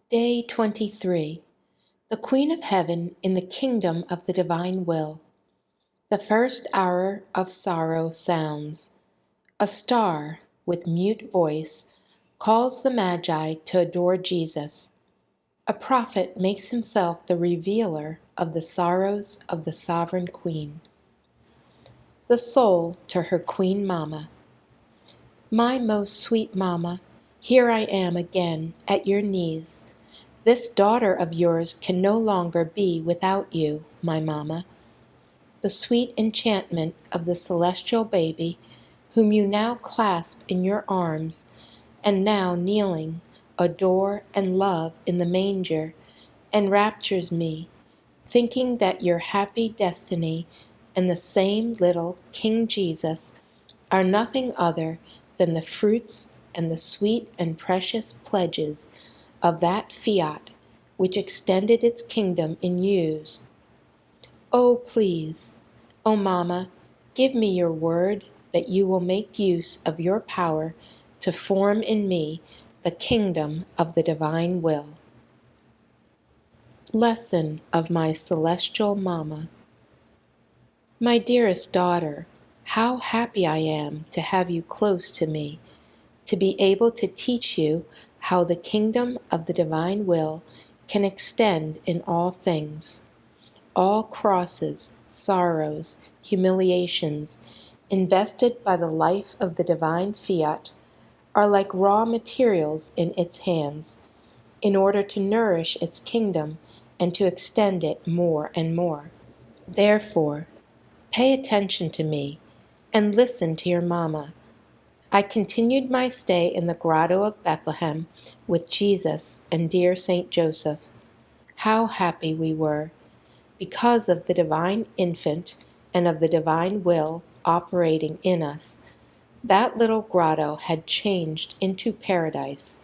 Day 23. The Queen of Heaven in the Kingdom of the Divine Will. The first hour of sorrow sounds. A star, with mute voice, calls the Magi to adore Jesus. A prophet makes himself the revealer of the sorrows of the Sovereign Queen. The soul to her Queen Mamma. My most sweet Mamma, here I am again at your knees. This daughter of yours can no longer be without you, my Mamma. The sweet enchantment of the celestial baby, whom you now clasp in your arms, and now kneeling, adore and love in the manger, enraptures me, thinking that your happy destiny and the same little King Jesus are nothing other than the fruits and the sweet and precious pledges of that fiat which extended its kingdom in years. Oh, please, oh, Mamma, give me your word that you will make use of your power to form in me the kingdom of the divine will. Lesson of my celestial Mamma. My dearest daughter, how happy I am to have you close to me, to be able to teach you how the kingdom of the divine will can extend in all things. All crosses, sorrows, humiliations, invested by the life of the divine fiat, are like raw materials in its hands, in order to nourish its kingdom and to extend it more and more. Therefore, pay attention to me and listen to your Mamma. I continued my stay in the grotto of Bethlehem with Jesus and dear Saint Joseph. How happy we were, because of the divine infant and of the divine will operating in us. That little grotto had changed into paradise.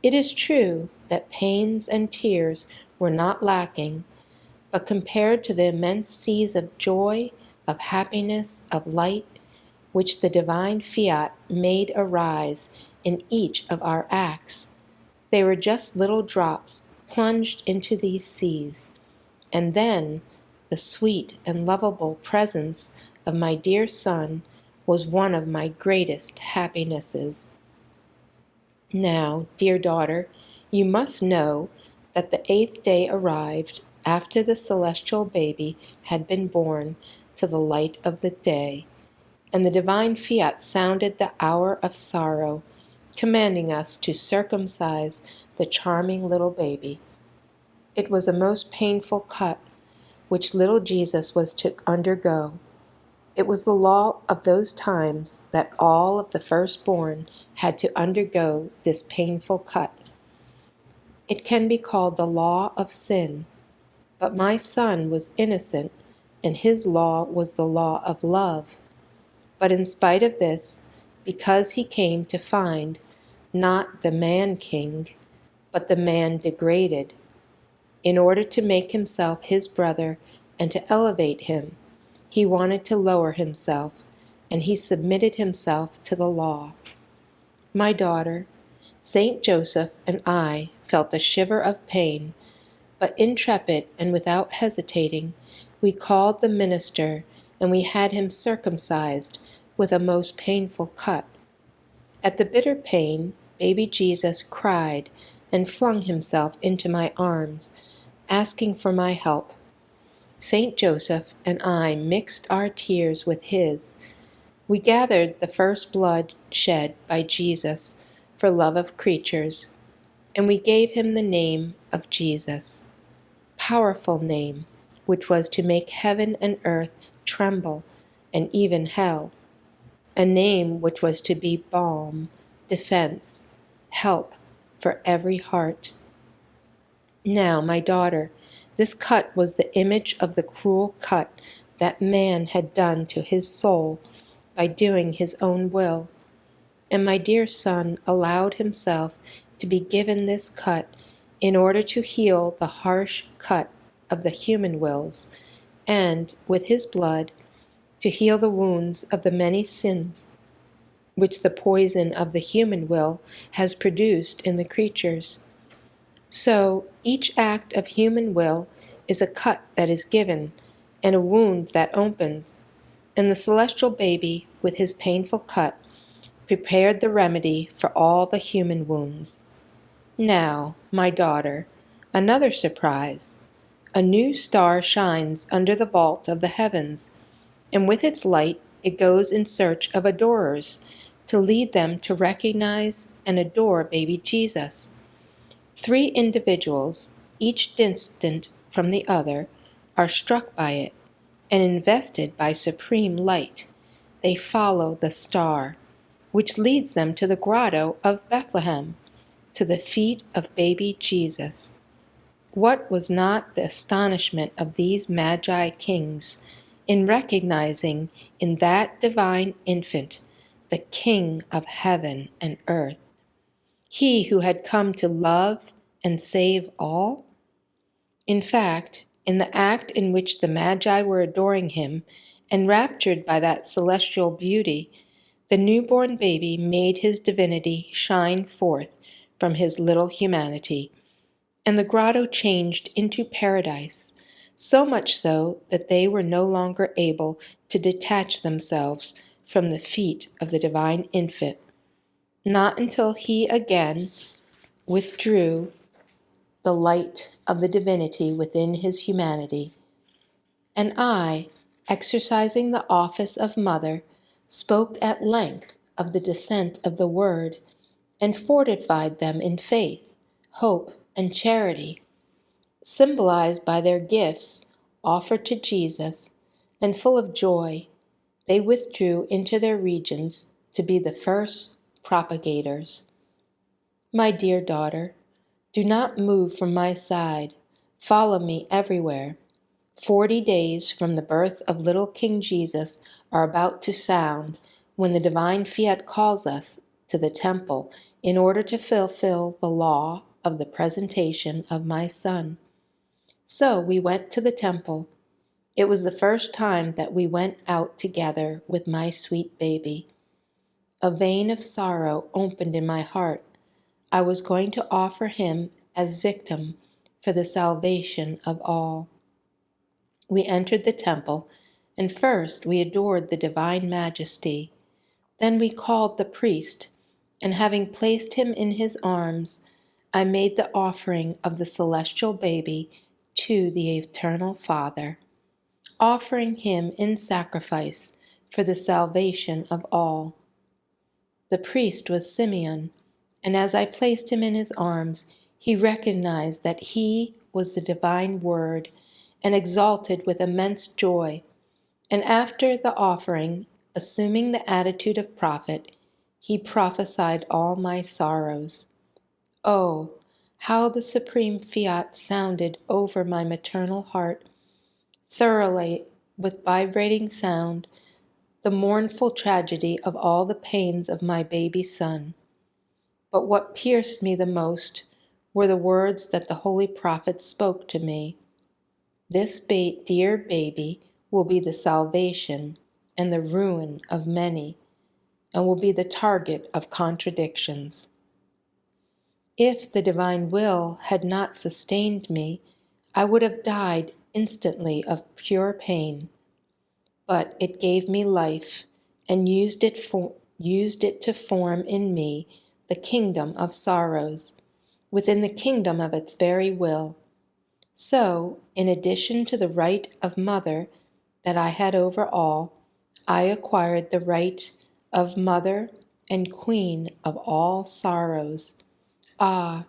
It is true that pains and tears were not lacking, but compared to the immense seas of joy, of happiness, of light, which the divine fiat made arise in each of our acts, they were just little drops plunged into these seas. And then the sweet and lovable presence of my dear son was one of my greatest happinesses. Now, dear daughter, you must know that the 8th day arrived after the celestial baby had been born to the light of the day, and the divine fiat sounded the hour of sorrow, commanding us to circumcise the charming little baby. It was a most painful cut which little Jesus was to undergo. It was the law of those times that all of the firstborn had to undergo this painful cut. It can be called the law of sin, but my son was innocent, and his law was the law of love. But in spite of this, because he came to find not the man-king, but the man degraded, in order to make himself his brother and to elevate him, he wanted to lower himself, and he submitted himself to the law. My daughter, Saint Joseph and I felt a shiver of pain, but intrepid and without hesitating, we called the minister, and we had him circumcised with a most painful cut. At the bitter pain, baby Jesus cried and flung himself into my arms, asking for my help. Saint Joseph and I mixed our tears with his. We gathered the first blood shed by Jesus for love of creatures, and we gave him the name of Jesus, powerful name, which was to make heaven and earth tremble, and even hell, a name which was to be balm, defense, help for every heart. Now, my daughter, this cut was the image of the cruel cut that man had done to his soul by doing his own will. And my dear son allowed himself to be given this cut in order to heal the harsh cut of the human wills, and, with his blood, to heal the wounds of the many sins which the poison of the human will has produced in the creatures. So each act of human will is a cut that is given and a wound that opens, and the celestial baby, with his painful cut, prepared the remedy for all the human wounds. Now, my daughter, another surprise. A new star shines under the vault of the heavens, and with its light it goes in search of adorers to lead them to recognize and adore baby Jesus. Three individuals, each distant from the other, are struck by it and invested by supreme light. They follow the star, which leads them to the grotto of Bethlehem, to the feet of baby Jesus. What was not the astonishment of these magi kings in recognizing in that divine infant the King of heaven and earth, he who had come to love and save all? In fact, in the act in which the Magi were adoring him, enraptured by that celestial beauty, the newborn baby made his divinity shine forth from his little humanity, and the grotto changed into paradise, so much so that they were no longer able to detach themselves from the feet of the divine infant, not until he again withdrew the light of the divinity within his humanity. And I, exercising the office of mother, spoke at length of the descent of the Word, and fortified them in faith, hope, and charity, symbolized by their gifts offered to Jesus, and full of joy, they withdrew into their regions to be the first propagators. My dear daughter, do not move from my side. Follow me everywhere. 40 days from the birth of little King Jesus are about to sound when the divine fiat calls us to the temple in order to fulfill the law of the presentation of my son. So we went to the temple. It was the first time that we went out together with my sweet baby. A vein of sorrow opened in my heart. I was going to offer him as victim for the salvation of all. We entered the temple, and first we adored the divine majesty. Then we called the priest, and having placed him in his arms, I made the offering of the celestial baby to the eternal Father, offering him in sacrifice for the salvation of all. The priest was Simeon, and as I placed him in his arms, he recognized that he was the divine Word, and exalted with immense joy. And after the offering, assuming the attitude of prophet, he prophesied all my sorrows. Oh, how the supreme fiat sounded over my maternal heart, thoroughly, with vibrating sound, the mournful tragedy of all the pains of my baby son. But what pierced me the most were the words that the holy prophet spoke to me. This dear baby will be the salvation and the ruin of many, and will be the target of contradictions. If the divine will had not sustained me, I would have died instantly of pure pain. But it gave me life, and used it to form in me the kingdom of sorrows, within the kingdom of its very will. So, in addition to the right of mother that I had over all, I acquired the right of mother and queen of all sorrows. Ah,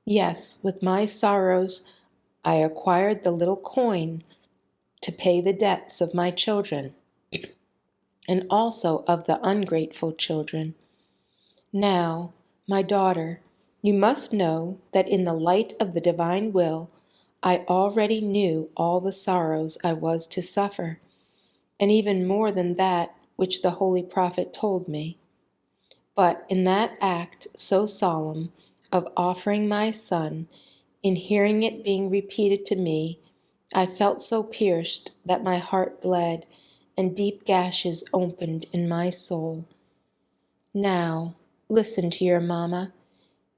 yes, with my sorrows I acquired the little coin to pay the debts of my children, and also of the ungrateful children. Now, my daughter, you must know that in the light of the divine will, I already knew all the sorrows I was to suffer, and even more than that which the holy prophet told me. But in that act so solemn of offering my son, in hearing it being repeated to me, I felt so pierced that my heart bled, and deep gashes opened in my soul. Now, listen to your mamma.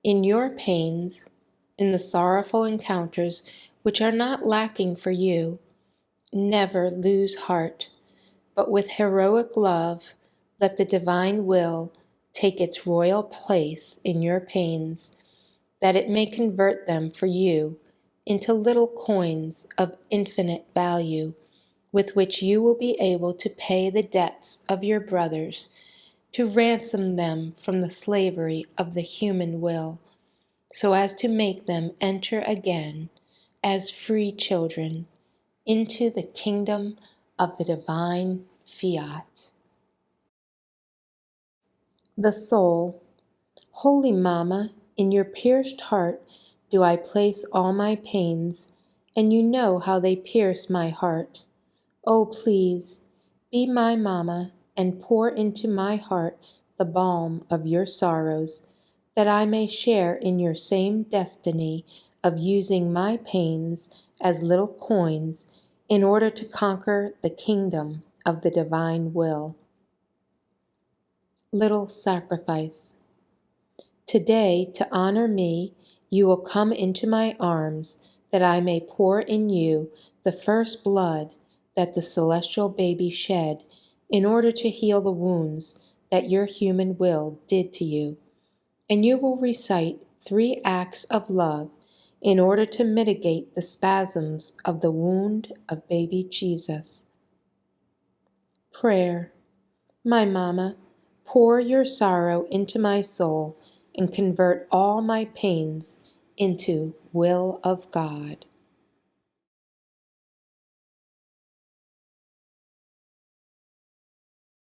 In your pains, in the sorrowful encounters which are not lacking for you. Never lose heart, but with heroic love let the divine will take its royal place in your pains, that it may convert them for you into little coins of infinite value, with which you will be able to pay the debts of your brothers, to ransom them from the slavery of the human will, so as to make them enter again as free children into the kingdom of the divine fiat. The soul. Holy Mamma, in your pierced heart do I place all my pains, and you know how they pierce my heart. Oh, please, be my Mamma, and pour into my heart the balm of your sorrows, that I may share in your same destiny of using my pains as little coins in order to conquer the kingdom of the divine will. Little sacrifice. Today, to honor me, you will come into my arms, that I may pour in you the first blood that the celestial baby shed, in order to heal the wounds that your human will did to you. And you will recite 3 acts of love in order to mitigate the spasms of the wound of baby Jesus. Prayer. My Mamma, pour your sorrow into my soul and convert all my pains into will of God.